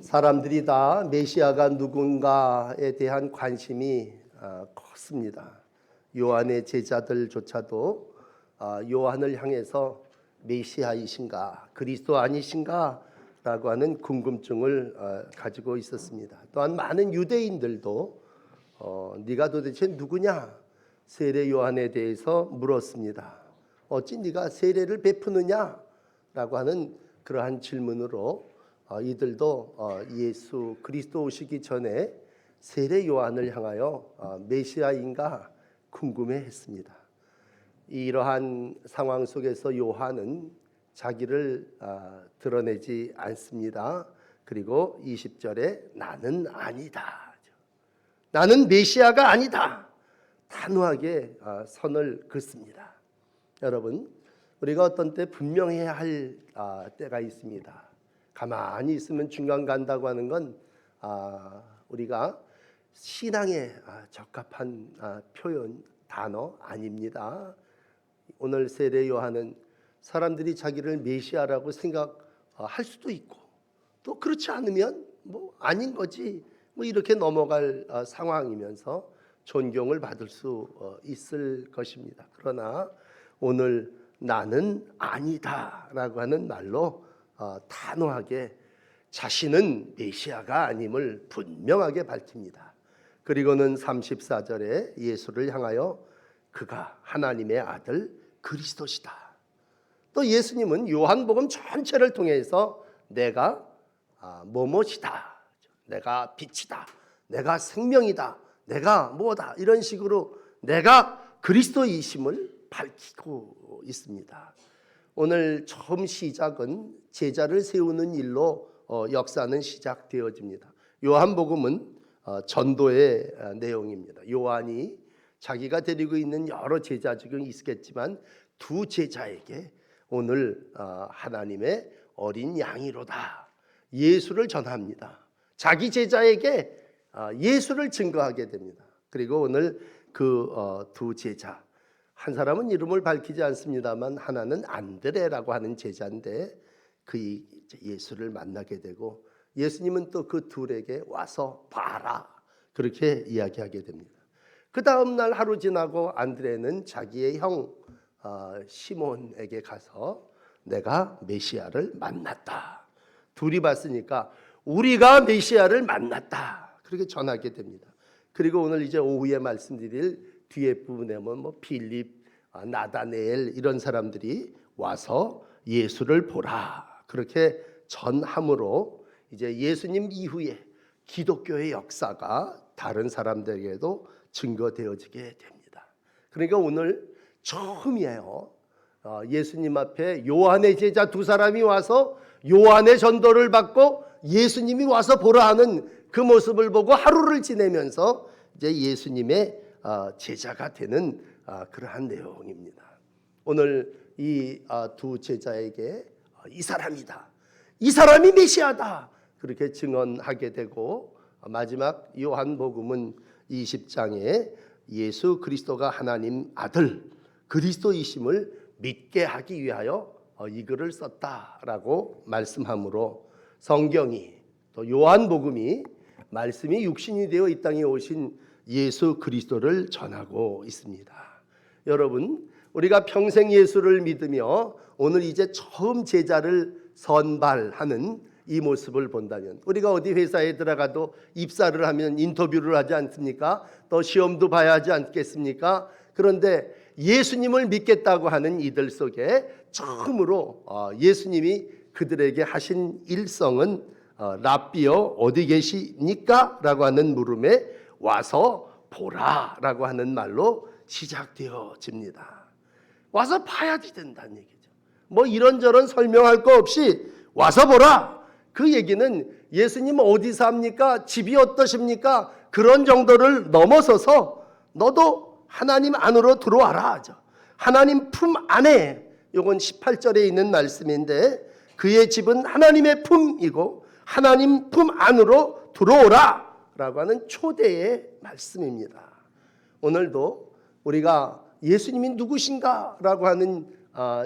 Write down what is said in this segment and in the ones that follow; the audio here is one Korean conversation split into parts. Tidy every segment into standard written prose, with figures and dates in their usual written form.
사람들이 다 메시아가 누군가에 대한 관심이 컸습니다. 요한의 제자들조차도 요한을 향해서 메시아이신가, 그리스도 아니신가 라고 하는 궁금증을 가지고 있었습니다. 또한 많은 유대인들도 네가 도대체 누구냐? 세례 요한에 대해서 물었습니다. 어찌 네가 세례를 베푸느냐? 라고 하는 그러한 질문으로 이들도 예수 그리스도 오시기 전에 세례 요한을 향하여 메시아인가 궁금해했습니다. 이러한 상황 속에서 요한은 자기를 드러내지 않습니다. 그리고 20절에 나는 아니다, 나는 메시아가 아니다, 단호하게 선을 긋습니다. 여러분, 우리가 어떤 때 분명해야 할 때가 있습니다. 가만히 있으면 중간 간다고 하는 건 우리가 신앙에 적합한 표현, 단어 아닙니다. 오늘 세례 요한은 사람들이 자기를 메시아라고 생각할 수도 있고 또 그렇지 않으면 뭐 아닌 거지 뭐 이렇게 넘어갈 상황이면서 존경을 받을 수 있을 것입니다. 그러나 오늘 나는 아니다라고 하는 말로 단호하게 자신은 메시아가 아님을 분명하게 밝힙니다. 그리고는 34절에 예수를 향하여 그가 하나님의 아들 그리스도시다. 또 예수님은 요한복음 전체를 통해서 내가 뭐뭐시다, 내가 빛이다, 내가 생명이다, 내가 뭐다, 이런 식으로 내가 그리스도이심을 밝히고 있습니다. 오늘 처음 시작은 제자를 세우는 일로 역사는 시작되어집니다. 요한복음은 전도의 내용입니다. 요한이 자기가 데리고 있는 여러 제자 중에 있겠지만 두 제자에게 오늘 하나님의 어린 양이로다 예수를 전합니다. 자기 제자에게 예수를 증거하게 됩니다. 그리고 오늘 그 두 제자, 한 사람은 이름을 밝히지 않습니다만 하나는 안드레라고 하는 제자인데 그 예수를 만나게 되고 예수님은 또 그 둘에게 와서 봐라 그렇게 이야기하게 됩니다. 그 다음 날 하루 지나고 안드레는 자기의 형 시몬에게 가서 내가 메시아를 만났다. 둘이 봤으니까 우리가 메시아를 만났다 그렇게 전하게 됩니다. 그리고 오늘 이제 오후에 말씀드릴 뒤에 부분에 보면 뭐 빌립, 나다네엘 이런 사람들이 와서 예수를 보라 그렇게 전함으로 이제 예수님 이후에 기독교의 역사가 다른 사람들에게도 증거되어지게 됩니다. 그러니까 오늘 처음이에요. 예수님 앞에 요한의 제자 두 사람이 와서 요한의 전도를 받고 예수님이 와서 보라 하는 그 모습을 보고 하루를 지내면서 이제 예수님의 제자가 되는 그러한 내용입니다. 오늘 이 두 제자에게 이 사람이다, 이 사람이 메시아다 그렇게 증언하게 되고 마지막 요한복음은 20장에 예수 그리스도가 하나님 아들 그리스도이심을 믿게 하기 위하여 이 글을 썼다라고 말씀하므로 성경이 또 요한복음이 말씀이 육신이 되어 이 땅에 오신 예수 그리스도를 전하고 있습니다. 여러분, 우리가 평생 예수를 믿으며 오늘 이제 처음 제자를 선발하는 이 모습을 본다면 우리가 어디 회사에 들어가도 입사를 하면 인터뷰를 하지 않습니까? 또 시험도 봐야 하지 않겠습니까? 그런데 예수님을 믿겠다고 하는 이들 속에 처음으로 예수님이 그들에게 하신 일성은 랍비여 어디 계시니까? 라고 하는 물음에 와서 보라 라고 하는 말로 시작되어집니다. 와서 봐야 된다는 얘기죠. 뭐 이런저런 설명할 거 없이 와서 보라. 그 얘기는 예수님 어디 삽니까? 집이 어떠십니까? 그런 정도를 넘어서서 너도 하나님 안으로 들어와라. 하나님 품 안에, 이건 18절에 있는 말씀인데 그의 집은 하나님의 품이고 하나님 품 안으로 들어오라 라고 하는 초대의 말씀입니다. 오늘도 우리가 예수님이 누구신가 라고 하는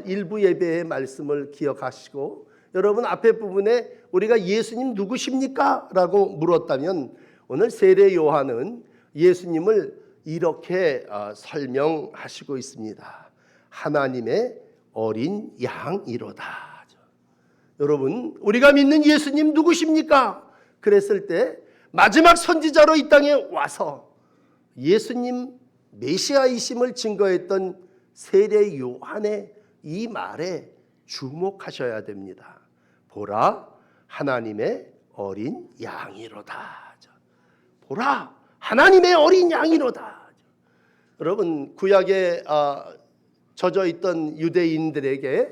일부 예배의 말씀을 기억하시고 여러분 앞에 부분에 우리가 예수님 누구십니까? 라고 물었다면 오늘 세례 요한은 예수님을 이렇게 설명하시고 있습니다. 하나님의 어린 양이로다. 여러분 우리가 믿는 예수님 누구십니까? 그랬을 때 마지막 선지자로 이 땅에 와서 예수님 메시아이심을 증거했던 세례 요한의 이 말에 주목하셔야 됩니다. 보라 하나님의 어린 양이로다. 보라 하나님의 어린 양이로다. 여러분 구약에 젖어 있던 유대인들에게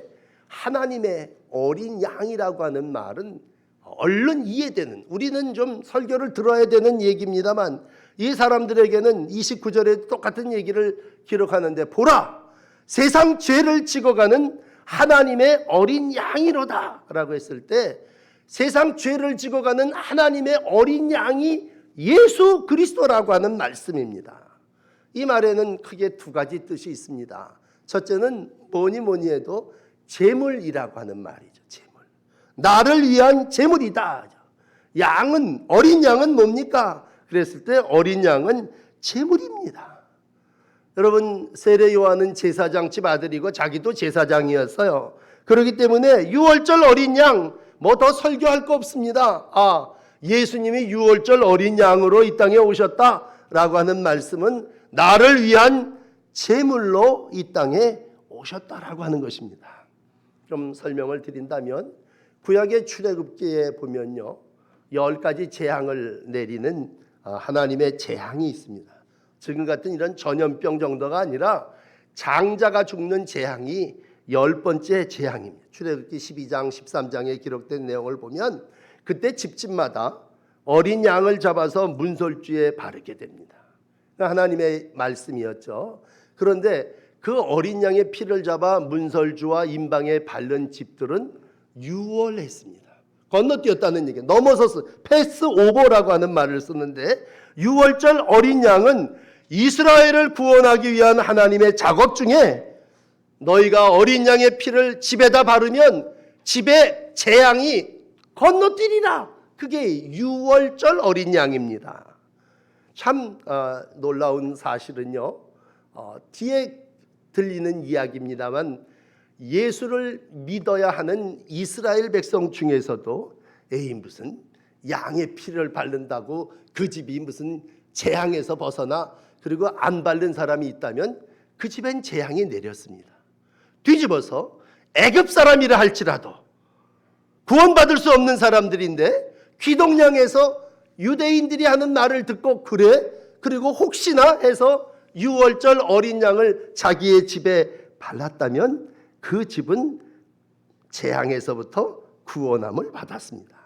하나님의 어린 양이라고 하는 말은 얼른 이해되는, 우리는 좀 설교를 들어야 되는 얘기입니다만 이 사람들에게는 29절에 똑같은 얘기를 기록하는데 보라 세상 죄를 지고가는 하나님의 어린 양이로다 라고 했을 때 세상 죄를 지고가는 하나님의 어린 양이 예수 그리스도라고 하는 말씀입니다. 이 말에는 크게 두 가지 뜻이 있습니다. 첫째는 뭐니 해도 제물이라고 하는 말이죠. 제물. 나를 위한 제물이다. 양은, 어린 양은 뭡니까? 그랬을 때 어린 양은 제물입니다. 여러분 세례 요한은 제사장 집 아들이고 자기도 제사장이었어요. 그렇기 때문에 유월절 어린 양 뭐 더 설교할 거 없습니다. 예수님이 유월절 어린 양으로 이 땅에 오셨다라고 하는 말씀은 나를 위한 제물로 이 땅에 오셨다라고 하는 것입니다. 좀 설명을 드린다면 구약의 출애굽기에 보면요 10가지 재앙을 내리는 하나님의 재앙이 있습니다. 지금 같은 이런 전염병 정도가 아니라 장자가 죽는 재앙이 10번째 재앙입니다. 출애굽기 12장 13장에 기록된 내용을 보면 그때 집집마다 어린 양을 잡아서 문설주에 바르게 됩니다. 하나님의 말씀이었죠. 그런데 그 어린 양의 피를 잡아 문설주와 임방에 바른 집들은 유월했습니다. 건너뛰었다는 얘기예요. 넘어섰어. 패스 오버라고 하는 말을 쓰는데 유월절 어린 양은 이스라엘을 구원하기 위한 하나님의 작업 중에 너희가 어린 양의 피를 집에다 바르면 집에 재앙이 건너뛰리라. 그게 유월절 어린 양입니다. 참 놀라운 사실은요. 뒤에 들리는 이야기입니다만 예수를 믿어야 하는 이스라엘 백성 중에서도 무슨 양의 피를 바른다고 그 집이 무슨 재앙에서 벗어나 그리고 안 바른 사람이 있다면 그 집엔 재앙이 내렸습니다. 뒤집어서 애굽 사람이라 할지라도 구원받을 수 없는 사람들인데 귀동냥에서 유대인들이 하는 말을 듣고 그래? 그리고 혹시나 해서 유월절 어린 양을 자기의 집에 발랐다면 그 집은 재앙에서부터 구원함을 받았습니다.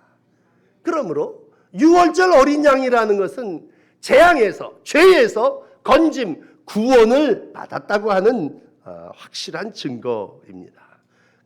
그러므로 유월절 어린 양이라는 것은 재앙에서, 죄에서 건짐, 구원을 받았다고 하는 확실한 증거입니다.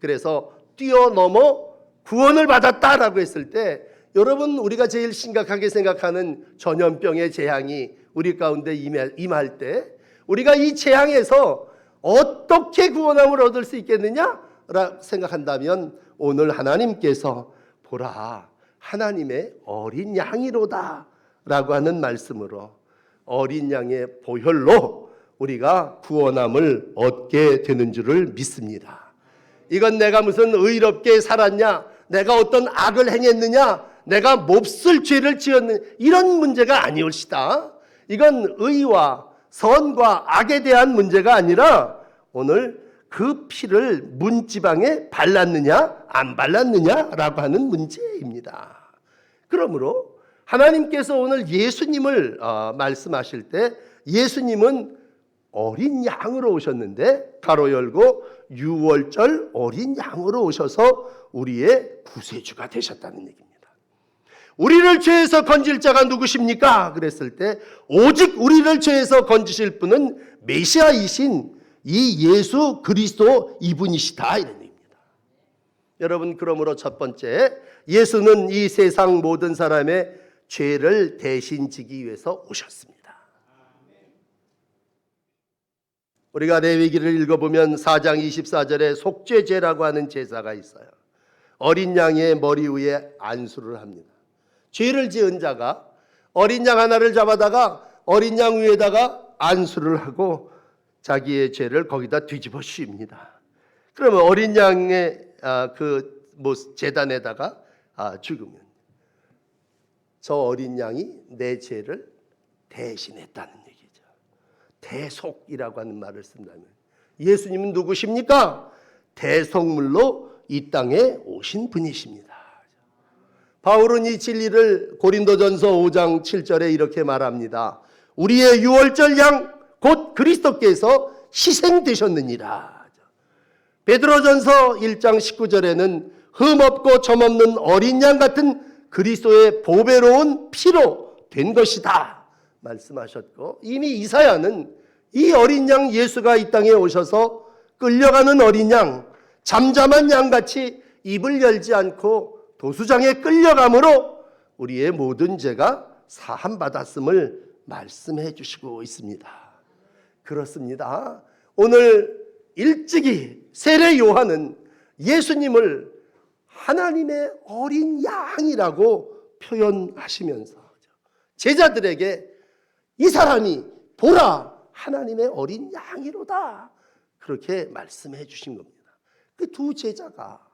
그래서 뛰어넘어 구원을 받았다라고 했을 때 여러분 우리가 제일 심각하게 생각하는 전염병의 재앙이 우리 가운데 임할 때 우리가 이 재앙에서 어떻게 구원함을 얻을 수 있겠느냐라고 생각한다면 오늘 하나님께서 보라 하나님의 어린 양이로다 라고 하는 말씀으로 어린 양의 보혈로 우리가 구원함을 얻게 되는 줄을 믿습니다. 이건 내가 무슨 의롭게 살았냐, 내가 어떤 악을 행했느냐, 내가 몹쓸 죄를 지었느냐 이런 문제가 아니올시다. 이건 의와 선과 악에 대한 문제가 아니라 오늘 그 피를 문지방에 발랐느냐 안 발랐느냐라고 하는 문제입니다. 그러므로 하나님께서 오늘 예수님을 말씀하실 때 예수님은 어린 양으로 오셨는데 가로 열고 유월절 어린 양으로 오셔서 우리의 구세주가 되셨다는 얘기입니다. 우리를 죄에서 건질 자가 누구십니까? 그랬을 때 오직 우리를 죄에서 건지실 분은 메시아이신 이 예수 그리스도 이분이시다 이런 얘기입니다. 여러분 그러므로 첫 번째 예수는 이 세상 모든 사람의 죄를 대신 지기 위해서 오셨습니다. 우리가 레위기를 읽어보면 4장 24절에 속죄제라고 하는 제사가 있어요. 어린 양의 머리 위에 안수를 합니다. 죄를 지은 자가 어린 양 하나를 잡아다가 어린 양 위에다가 안수를 하고 자기의 죄를 거기다 뒤집어 씌웁니다. 그러면 어린 양의 제단에다가 죽으면 저 어린 양이 내 죄를 대신했다는 얘기죠. 대속이라고 하는 말을 쓴다면 예수님은 누구십니까? 대속물로 이 땅에 오신 분이십니다. 바울은 이 진리를 고린도전서 5장 7절에 이렇게 말합니다. 우리의 유월절 양 곧 그리스도께서 희생되셨느니라. 베드로전서 1장 19절에는 흠없고 점없는 어린 양 같은 그리스도의 보배로운 피로 된 것이다 말씀하셨고, 이미 이사야는 이 어린 양 예수가 이 땅에 오셔서 끌려가는 어린 양, 잠잠한 양같이 입을 열지 않고 도수장에 끌려감으로 우리의 모든 죄가 사함받았음을 말씀해 주시고 있습니다. 그렇습니다. 오늘 일찍이 세례 요한은 예수님을 하나님의 어린 양이라고 표현하시면서 제자들에게 이 사람이 보라 하나님의 어린 양이로다 그렇게 말씀해 주신 겁니다. 그 두 제자가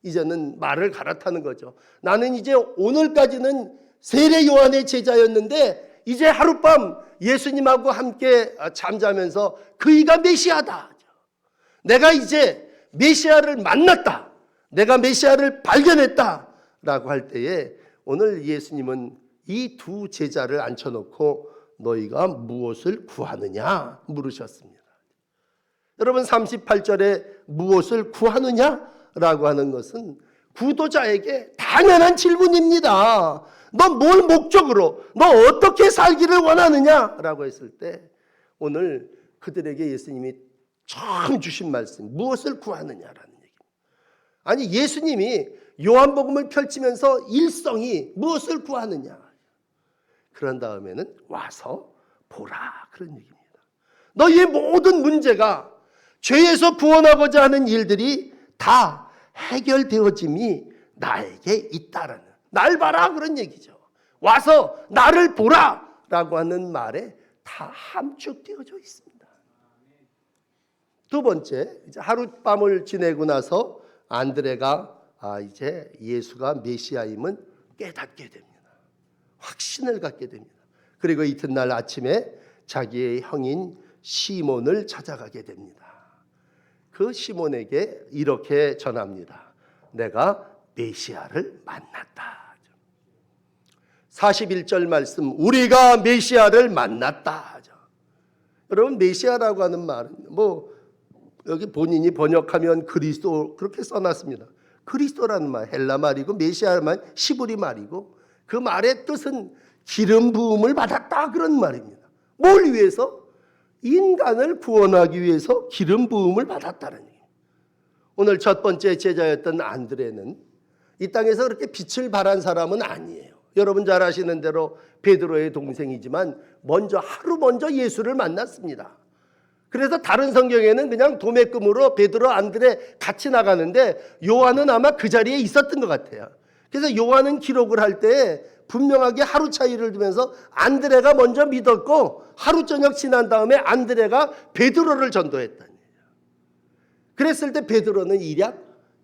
이제는 말을 갈아타는 거죠. 나는 이제 오늘까지는 세례 요한의 제자였는데 이제 하룻밤 예수님하고 함께 잠자면서 그이가 메시아다. 내가 이제 메시아를 만났다. 내가 메시아를 발견했다. 라고 할 때에 오늘 예수님은 이 두 제자를 앉혀놓고 너희가 무엇을 구하느냐 물으셨습니다. 여러분 38절에 무엇을 구하느냐라고 하는 것은 구도자에게 당연한 질문입니다. 너 뭘 목적으로, 너 어떻게 살기를 원하느냐라고 했을 때 오늘 그들에게 예수님이 처음 주신 말씀, 무엇을 구하느냐라는 얘기입니다. 아니 예수님이 요한복음을 펼치면서 일성이 무엇을 구하느냐, 그런 다음에는 와서 보라 그런 얘기입니다. 너희의 모든 문제가 죄에서 구원하고자 하는 일들이 다 해결되어짐이 나에게 있다라는, 날 봐라 그런 얘기죠. 와서 나를 보라 라고 하는 말에 다 함축되어져 있습니다. 두 번째, 이제 하룻밤을 지내고 나서 안드레가 이제 예수가 메시아임은 깨닫게 됩니다. 확신을 갖게 됩니다. 그리고 이튿날 아침에 자기의 형인 시몬을 찾아가게 됩니다. 그 시몬에게 이렇게 전합니다. 내가 메시아를 만났다. 41절 말씀, 우리가 메시아를 만났다. 여러분 메시아라고 하는 말은 여기 본인이 번역하면 그리스도 그렇게 써놨습니다. 그리스도라는 말 헬라 말이고 메시아라는 말 시브리 말이고 그 말의 뜻은 기름 부음을 받았다 그런 말입니다. 뭘 위해서? 인간을 구원하기 위해서 기름 부음을 받았다는 얘기입니다. 오늘 첫 번째 제자였던 안드레는 이 땅에서 그렇게 빛을 발한 사람은 아니에요. 여러분 잘 아시는 대로 베드로의 동생이지만 하루 먼저 예수를 만났습니다. 그래서 다른 성경에는 그냥 도매금으로 베드로, 안드레 같이 나가는데 요한은 아마 그 자리에 있었던 것 같아요. 그래서 요한은 기록을 할 때 분명하게 하루 차이를 두면서 안드레가 먼저 믿었고 하루 저녁 지난 다음에 안드레가 베드로를 전도했다는 얘기예요. 그랬을 때 베드로는 일약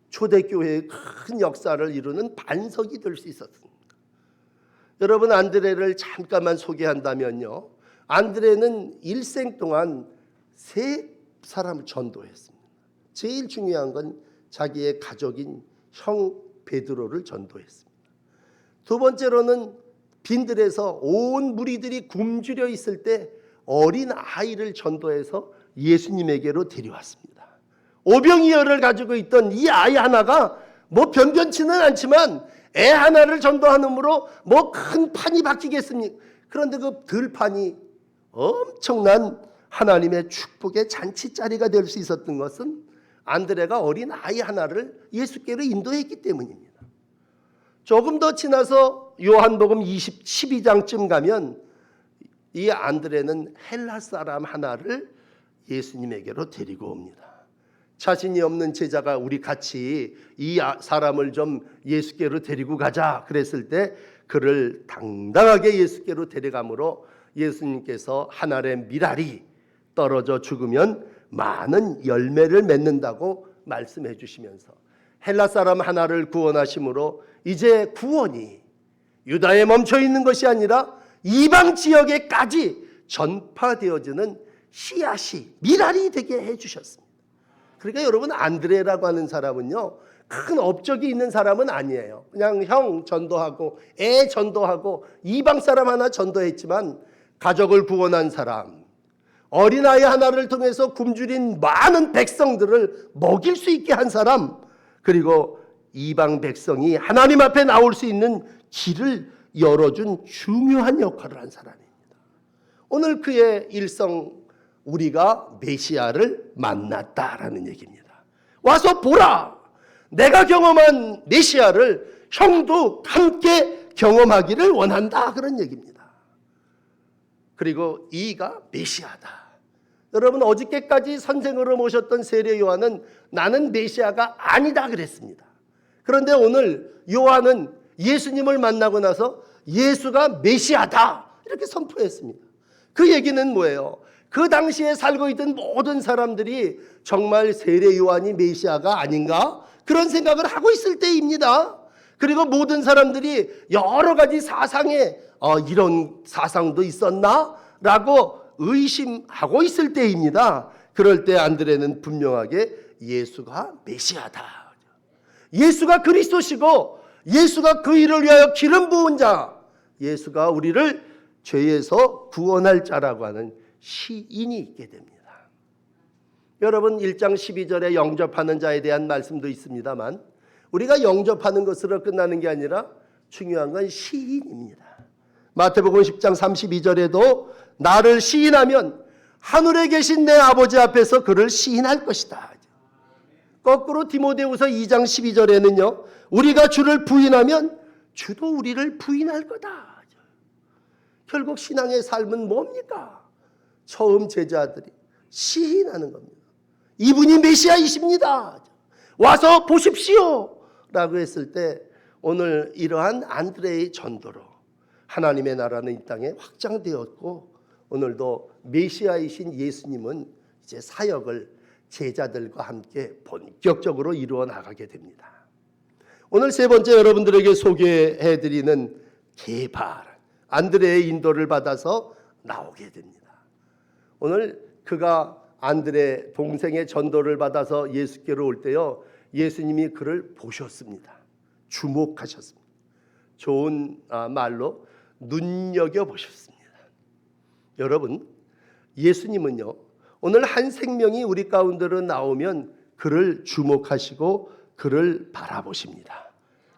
초대교회의 큰 역사를 이루는 반석이 될 수 있었습니다. 여러분 안드레를 잠깐만 소개한다면요, 안드레는 일생 동안 3사람을 전도했습니다. 제일 중요한 건 자기의 가족인 형 베드로를 전도했습니다. 두 번째로는 빈들에서 온 무리들이 굶주려 있을 때 어린 아이를 전도해서 예수님에게로 데려왔습니다. 오병이어를 가지고 있던 이 아이 하나가 변변치는 않지만 애 하나를 전도하므로 큰 판이 바뀌겠습니까? 그런데 그 들판이 엄청난 하나님의 축복의 잔치자리가 될 수 있었던 것은 안드레가 어린 아이 하나를 예수께로 인도했기 때문입니다. 조금 더 지나서 요한복음 12장쯤 가면 이 안드레는 헬라 사람 하나를 예수님에게로 데리고 옵니다. 자신이 없는 제자가 우리 같이 이 사람을 좀 예수께로 데리고 가자 그랬을 때 그를 당당하게 예수께로 데려가므로 예수님께서 한 알의 밀알이 떨어져 죽으면 많은 열매를 맺는다고 말씀해 주시면서 헬라 사람 하나를 구원하심으로 이제 구원이 유다에 멈춰 있는 것이 아니라 이방 지역에까지 전파되어지는 씨앗이 밀알이 되게 해주셨습니다. 그러니까 여러분, 안드레라고 하는 사람은요, 큰 업적이 있는 사람은 아니에요. 그냥 형 전도하고 애 전도하고 이방 사람 하나 전도했지만 가족을 구원한 사람, 어린아이 하나를 통해서 굶주린 많은 백성들을 먹일 수 있게 한 사람, 그리고 이방 백성이 하나님 앞에 나올 수 있는 길을 열어준 중요한 역할을 한 사람입니다. 오늘 그의 일성, 우리가 메시아를 만났다라는 얘기입니다. 와서 보라, 내가 경험한 메시아를 형도 함께 경험하기를 원한다, 그런 얘기입니다. 그리고 이가 메시아다. 여러분, 어저께까지 선생으로 모셨던 세례 요한은 나는 메시아가 아니다 그랬습니다. 그런데 오늘 요한은 예수님을 만나고 나서 예수가 메시아다 이렇게 선포했습니다. 그 얘기는 뭐예요? 그 당시에 살고 있던 모든 사람들이 정말 세례 요한이 메시아가 아닌가? 그런 생각을 하고 있을 때입니다. 그리고 모든 사람들이 여러 가지 사상에 이런 사상도 있었나? 라고 의심하고 있을 때입니다. 그럴 때 안드레는 분명하게 예수가 메시아다, 예수가 그리스도시고 예수가 그 일을 위하여 기름 부은 자, 예수가 우리를 죄에서 구원할 자라고 하는 시인이 있게 됩니다. 여러분, 1장 12절에 영접하는 자에 대한 말씀도 있습니다만 우리가 영접하는 것으로 끝나는 게 아니라 중요한 건 시인입니다. 마태복음 10장 32절에도 나를 시인하면 하늘에 계신 내 아버지 앞에서 그를 시인할 것이다. 거꾸로 디모데후서 2장 12절에는요, 우리가 주를 부인하면 주도 우리를 부인할 거다. 결국 신앙의 삶은 뭡니까? 처음 제자들이 시인하는 겁니다. 이분이 메시아이십니다, 와서 보십시오 라고 했을 때 오늘 이러한 안드레의 전도로 하나님의 나라는 이 땅에 확장되었고, 오늘도 메시아이신 예수님은 이제 사역을 제자들과 함께 본격적으로 이루어 나가게 됩니다. 오늘 세 번째 여러분들에게 소개해드리는 게바, 안드레의 인도를 받아서 나오게 됩니다. 오늘 그가 안드레 동생의 전도를 받아서 예수께로 올 때요, 예수님이 그를 보셨습니다. 주목하셨습니다. 좋은 말로 눈여겨보셨습니다. 여러분, 예수님은요, 오늘 한 생명이 우리 가운데로 나오면 그를 주목하시고 그를 바라보십니다.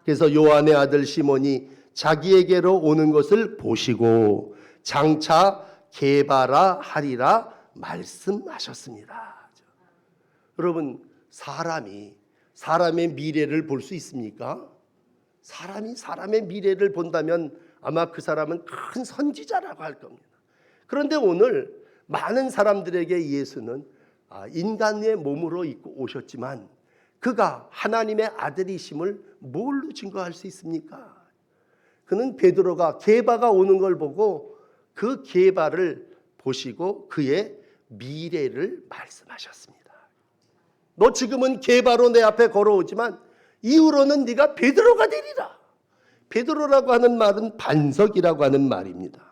그래서 요한의 아들 시몬이 자기에게로 오는 것을 보시고 장차 게바라 하리라 말씀하셨습니다. 여러분, 사람의 미래를 볼 수 있습니까? 사람이 사람의 미래를 본다면 아마 그 사람은 큰 선지자라고 할 겁니다. 그런데 오늘 많은 사람들에게 예수는 인간의 몸으로 입고 오셨지만 그가 하나님의 아들이심을 뭘로 증거할 수 있습니까? 그는 베드로가 게바가 오는 걸 보고 그 게바를 보시고 그의 미래를 말씀하셨습니다. 너 지금은 게바로 내 앞에 걸어오지만 이후로는 네가 베드로가 되리라. 베드로라고 하는 말은 반석이라고 하는 말입니다.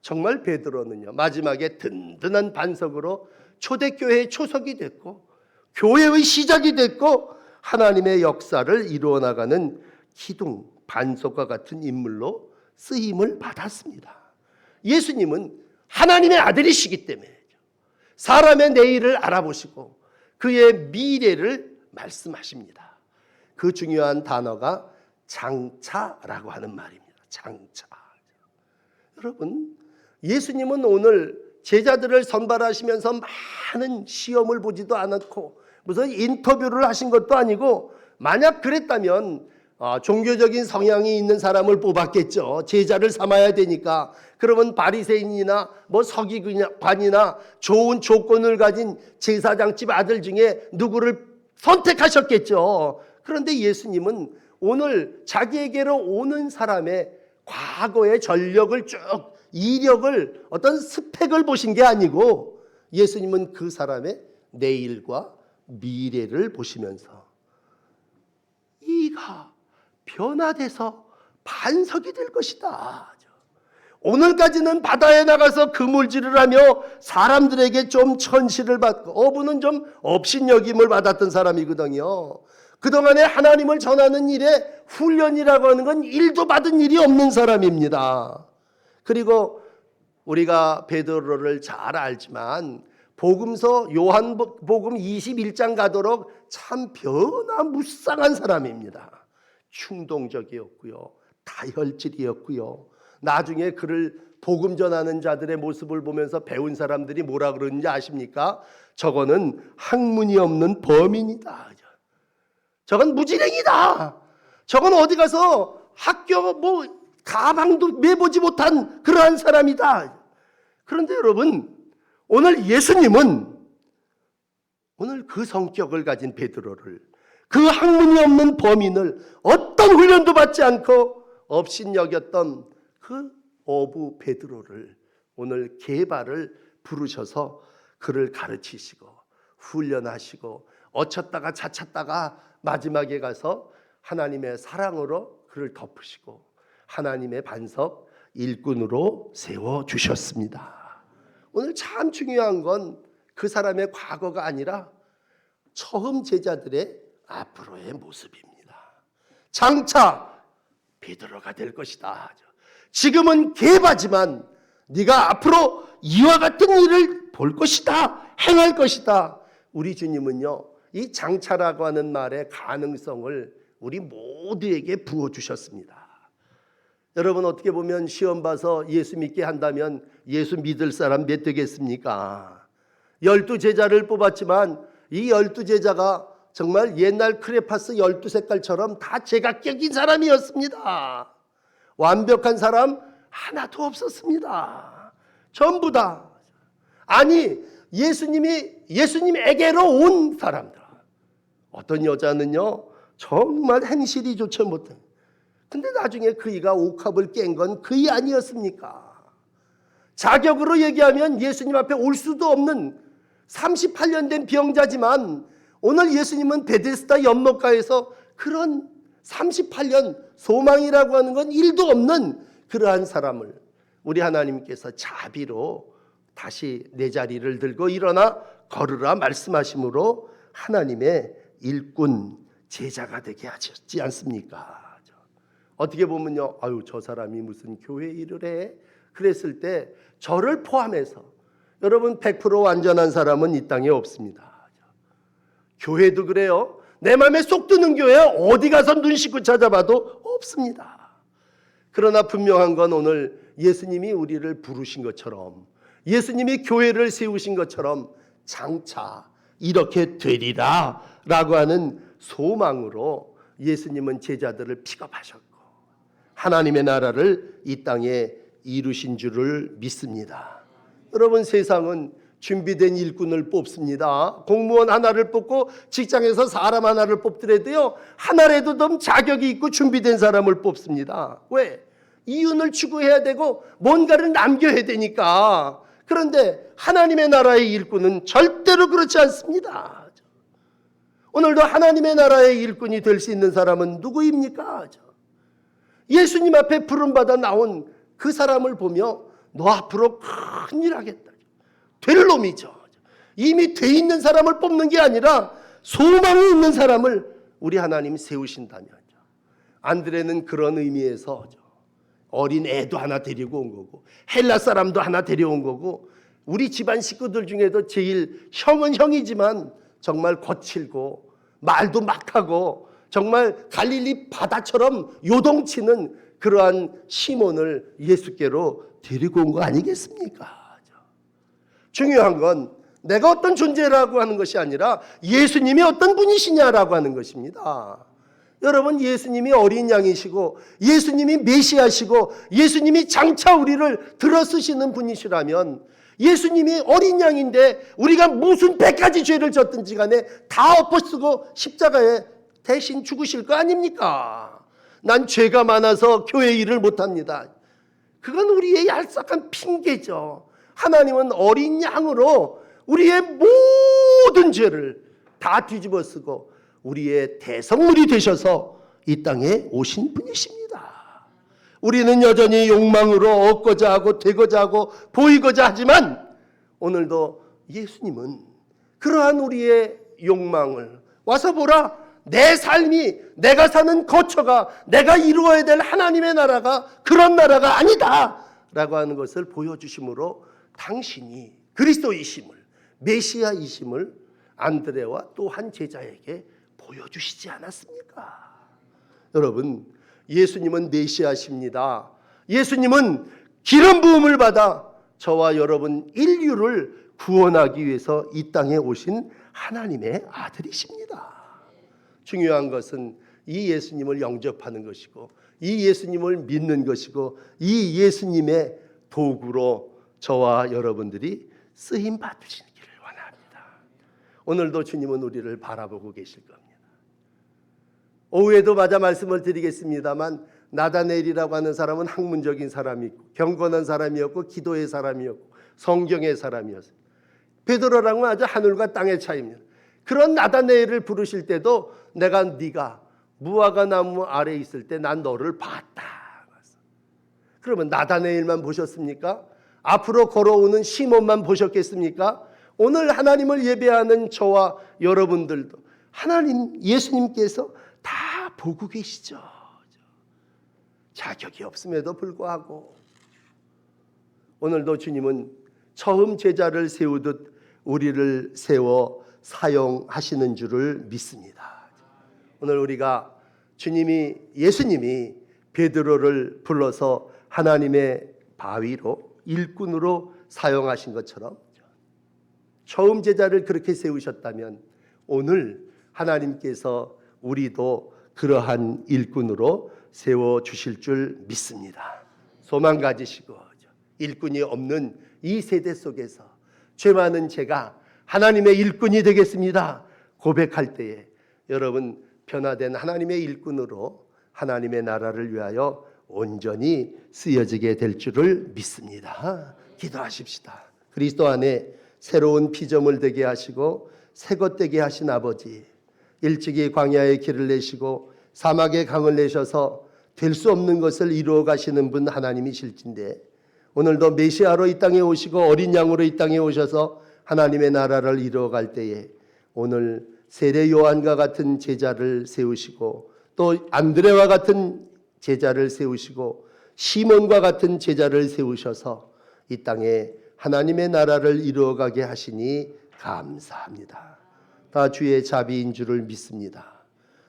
정말 베드로는요, 마지막에 든든한 반석으로 초대교회의 초석이 됐고 교회의 시작이 됐고 하나님의 역사를 이루어 나가는 기둥, 반석과 같은 인물로 쓰임을 받았습니다. 예수님은 하나님의 아들이시기 때문에 사람의 내일을 알아보시고 그의 미래를 말씀하십니다. 그 중요한 단어가 장차라고 하는 말입니다. 장차. 여러분, 예수님은 오늘 제자들을 선발하시면서 많은 시험을 보지도 않았고 무슨 인터뷰를 하신 것도 아니고, 만약 그랬다면 종교적인 성향이 있는 사람을 뽑았겠죠. 제자를 삼아야 되니까. 그러면 바리새인이나 서기관이나 좋은 조건을 가진 제사장집 아들 중에 누구를 선택하셨겠죠. 그런데 예수님은 오늘 자기에게로 오는 사람의 과거의 전력을 쭉, 이력을, 어떤 스펙을 보신 게 아니고 예수님은 그 사람의 내일과 미래를 보시면서 이가 변화돼서 반석이 될 것이다. 오늘까지는 바다에 나가서 그물질을 하며 사람들에게 좀 천시를 받고 어부는 좀 업신여김을 받았던 사람이거든요. 그동안에 하나님을 전하는 일에 훈련이라고 하는 건 일도 받은 일이 없는 사람입니다. 그리고 우리가 베드로를 잘 알지만 복음서 요한복음 21장 가도록 참 변화무쌍한 사람입니다. 충동적이었고요. 다혈질이었고요. 나중에 그를 복음 전하는 자들의 모습을 보면서 배운 사람들이 뭐라 그러는지 아십니까? 저거는 학문이 없는 범인이다. 저건 무지랭이다. 저건 어디 가서 학교 가방도 매보지 못한 그러한 사람이다. 그런데 여러분, 오늘 예수님은 오늘 그 성격을 가진 베드로를, 그 학문이 없는 범인을 어떤 훈련도 받지 않고 업신여겼던 그 어부 베드로를 오늘 게바를 부르셔서 그를 가르치시고 훈련하시고 어쳤다가 자쳤다가 마지막에 가서 하나님의 사랑으로 그를 덮으시고 하나님의 반석 일꾼으로 세워주셨습니다. 오늘 참 중요한 건 그 사람의 과거가 아니라 처음 제자들의 앞으로의 모습입니다. 장차 베드로가 될 것이다. 지금은 게바지만 네가 앞으로 이와 같은 일을 볼 것이다. 행할 것이다. 우리 주님은요, 이 장차라고 하는 말의 가능성을 우리 모두에게 부어주셨습니다. 여러분, 어떻게 보면 시험 봐서 예수 믿게 한다면 예수 믿을 사람 몇 되겠습니까? 12제자를 뽑았지만 이 12제자가 정말 옛날 크레파스 12색깔처럼 다 제각격인 사람이었습니다. 완벽한 사람 하나도 없었습니다. 전부 다. 아니, 예수님에게로 온 사람들. 어떤 여자는요, 정말 행실이 좋지 못해. 근데 나중에 그이가 옥합을 깬 건 그이 아니었습니까? 자격으로 얘기하면 예수님 앞에 올 수도 없는 38년 된 병자지만 오늘 예수님은 베데스다 연못가에서 그런 38년 소망이라고 하는 건 1도 없는 그러한 사람을 우리 하나님께서 자비로 다시 내 자리를 들고 일어나 걸으라 말씀하심으로 하나님의 일꾼 제자가 되게 하셨지 않습니까? 어떻게 보면요, 아유 저 사람이 무슨 교회 일을 해? 그랬을 때 저를 포함해서 여러분 100% 완전한 사람은 이 땅에 없습니다. 교회도 그래요. 내 마음에 쏙 드는 교회 어디 가서 눈 씻고 찾아봐도 없습니다. 그러나 분명한 건 오늘 예수님이 우리를 부르신 것처럼 예수님이 교회를 세우신 것처럼 장차 이렇게 되리라 라고 하는 소망으로 예수님은 제자들을 픽업하셨고 하나님의 나라를 이 땅에 이루신 줄을 믿습니다. 여러분, 세상은 준비된 일꾼을 뽑습니다. 공무원 하나를 뽑고 직장에서 사람 하나를 뽑더라도요, 하나라도 좀 자격이 있고 준비된 사람을 뽑습니다. 왜? 이윤을 추구해야 되고 뭔가를 남겨야 되니까. 그런데 하나님의 나라의 일꾼은 절대로 그렇지 않습니다. 오늘도 하나님의 나라의 일꾼이 될 수 있는 사람은 누구입니까? 예수님 앞에 부름받아 나온 그 사람을 보며 너 앞으로 큰일 하겠다. 될 놈이죠. 이미 돼 있는 사람을 뽑는 게 아니라 소망이 있는 사람을 우리 하나님 세우신다면. 안드레는 그런 의미에서 어린 애도 하나 데리고 온 거고 헬라 사람도 하나 데려온 거고 우리 집안 식구들 중에도 제일 형은 형이지만 정말 거칠고 말도 막하고 정말 갈릴리 바다처럼 요동치는 그러한 시몬을 예수께로 데리고 온 거 아니겠습니까? 중요한 건 내가 어떤 존재라고 하는 것이 아니라 예수님이 어떤 분이시냐라고 하는 것입니다. 여러분, 예수님이 어린 양이시고 예수님이 메시아시고 예수님이 장차 우리를 들어쓰시는 분이시라면, 예수님이 어린 양인데 우리가 무슨 100가지 죄를 졌든지 간에 다 엎어쓰고 십자가에 대신 죽으실 거 아닙니까? 난 죄가 많아서 교회 일을 못합니다. 그건 우리의 얄싹한 핑계죠. 하나님은 어린 양으로 우리의 모든 죄를 다 뒤집어쓰고 우리의 대성물이 되셔서 이 땅에 오신 분이십니다. 우리는 여전히 욕망으로 얻고자 하고 되고자 하고 보이고자 하지만, 오늘도 예수님은 그러한 우리의 욕망을 와서 보라, 내 삶이, 내가 사는 거처가, 내가 이루어야 될 하나님의 나라가 그런 나라가 아니다 라고 하는 것을 보여주심으로 당신이 그리스도이심을, 메시아이심을 안드레와 또 한 제자에게 보여주시지 않았습니까? 여러분, 예수님은 메시아십니다. 예수님은 기름 부음을 받아 저와 여러분 인류를 구원하기 위해서 이 땅에 오신 하나님의 아들이십니다. 중요한 것은 이 예수님을 영접하는 것이고, 이 예수님을 믿는 것이고, 이 예수님의 도구로 저와 여러분들이 쓰임 받으시기를 원합니다. 오늘도 주님은 우리를 바라보고 계실 겁니다. 오후에도 마저 말씀을 드리겠습니다만, 나다네일이라고 하는 사람은 학문적인 사람이고 경건한 사람이었고 기도의 사람이었고 성경의 사람이었습니다. 베드로랑은 아주 하늘과 땅의 차이입니다. 그런 나다네일을 부르실 때도 내가 네가 무화과 나무 아래에 있을 때 난 너를 봤다. 그러면 나다네일만 보셨습니까? 앞으로 걸어오는 시몬만 보셨겠습니까? 오늘 하나님을 예배하는 저와 여러분들도 하나님, 예수님께서 다 보고 계시죠. 자격이 없음에도 불구하고 오늘도 주님은 처음 제자를 세우듯 우리를 세워 사용하시는 줄을 믿습니다. 오늘 우리가 예수님이 베드로를 불러서 하나님의 바위로, 일꾼으로 사용하신 것처럼 처음 제자를 그렇게 세우셨다면 오늘 하나님께서 우리도 그러한 일꾼으로 세워주실 줄 믿습니다. 소망 가지시고 일꾼이 없는 이 세대 속에서 죄 많은 제가 하나님의 일꾼이 되겠습니다 고백할 때에 여러분 변화된 하나님의 일꾼으로 하나님의 나라를 위하여 온전히 쓰여지게 될 줄을 믿습니다. 기도하십시다. 그리스도 안에 새로운 피조물 되게 하시고 새것 되게 하신 아버지, 일찍이 광야의 길을 내시고 사막의 강을 내셔서 될 수 없는 것을 이루어 가시는 분 하나님이실진데, 오늘도 메시아로 이 땅에 오시고 어린 양으로 이 땅에 오셔서 하나님의 나라를 이루어 갈 때에 오늘 세례 요한과 같은 제자를 세우시고 또 안드레와 같은 제자를 세우시고 시몬과 같은 제자를 세우셔서 이 땅에 하나님의 나라를 이루어가게 하시니 감사합니다. 다 주의 자비인 줄을 믿습니다.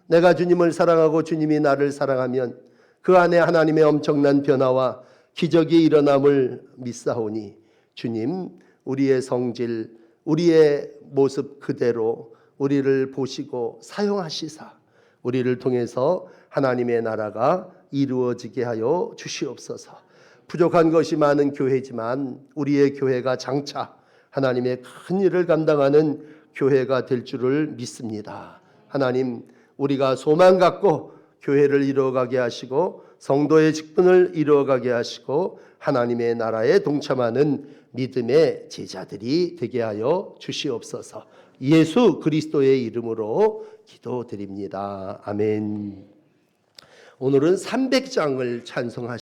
내가 주님을 사랑하고 주님이 나를 사랑하면 그 안에 하나님의 엄청난 변화와 기적이 일어남을 믿사오니 주님, 우리의 성질, 우리의 모습 그대로 우리를 보시고 사용하시사 우리를 통해서 하나님의 나라가 이루어지게 하여 주시옵소서. 부족한 것이 많은 교회지만 우리의 교회가 장차 하나님의 큰 일을 감당하는 교회가 될 줄을 믿습니다. 하나님, 우리가 소망 갖고 교회를 이루어가게 하시고 성도의 직분을 이루어가게 하시고 하나님의 나라에 동참하는 믿음의 제자들이 되게 하여 주시옵소서. 예수 그리스도의 이름으로 기도드립니다. 아멘. 오늘은 300장을 찬송하십니다.